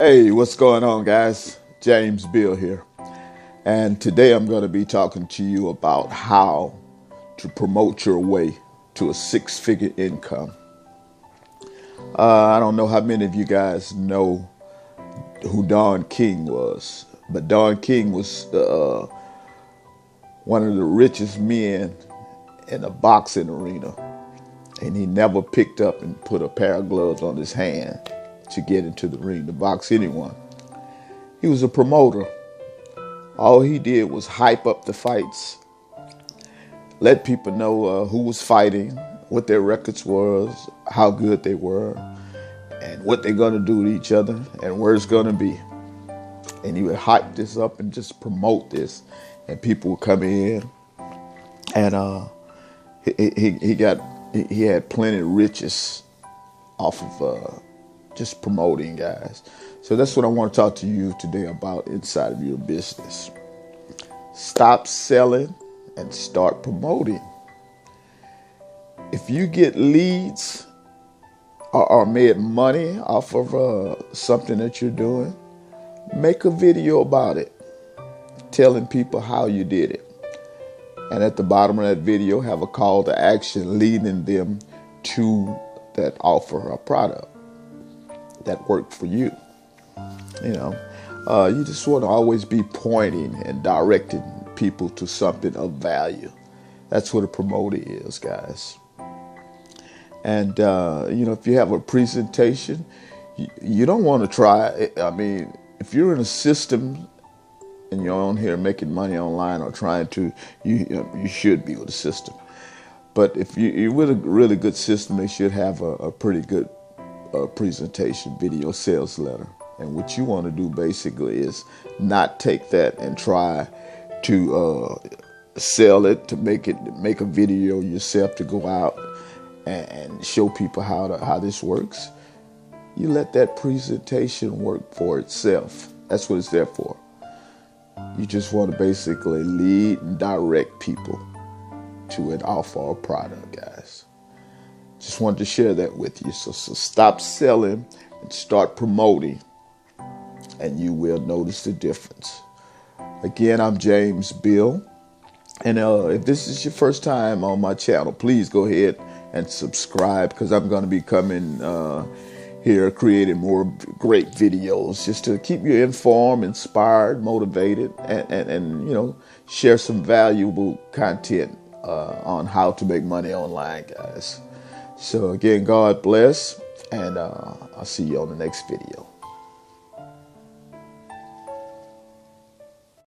Hey, what's going on, guys? James Bill here. And today I'm going to be talking to you about how to promote your way to a six-figure income. I don't know how many of you guys know who Don King was, but Don King was one of the richest men in the boxing arena. And he never picked up and put a pair of gloves on his hand to get into the ring to box anyone. He was a promoter. All he did was hype up the fights, let people know who was fighting, what their records was, how good they were, and what they're going to do to each other, and where it's going to be. And he would hype this up and just promote this, and people would come in, and he had plenty of riches off of just promoting, guys. So that's what I want to talk to you today about inside of your business. Stop selling and start promoting. If you get leads or made money off of something that you're doing, make a video about it, telling people how you did it. And at the bottom of that video, have a call to action leading them to that offer or product that worked for you. You just want to always be pointing and directing people to something of value. That's what a promoter is, guys. And, if you have a presentation, you don't want to try. I mean, if you're in a system and you're on here making money online or trying to, you should be with a system. But if you're with a really good system, they should have a pretty good presentation, video, sales letter. And what you want to do basically is not take that and try to sell it, to make a video yourself to go out and show people how this works. You let that presentation work for itself. That's what it's there for. You just want to basically lead and direct people to an offer or product, guys. Just wanted to share that with you. So stop selling and start promoting, and you will notice the difference. Again, I'm James Bill. And if this is your first time on my channel, please go ahead and subscribe, because I'm going to be coming here creating more great videos just to keep you informed, inspired, motivated, and share some valuable content on how to make money online, guys. So again, God bless, and I'll see you on the next video.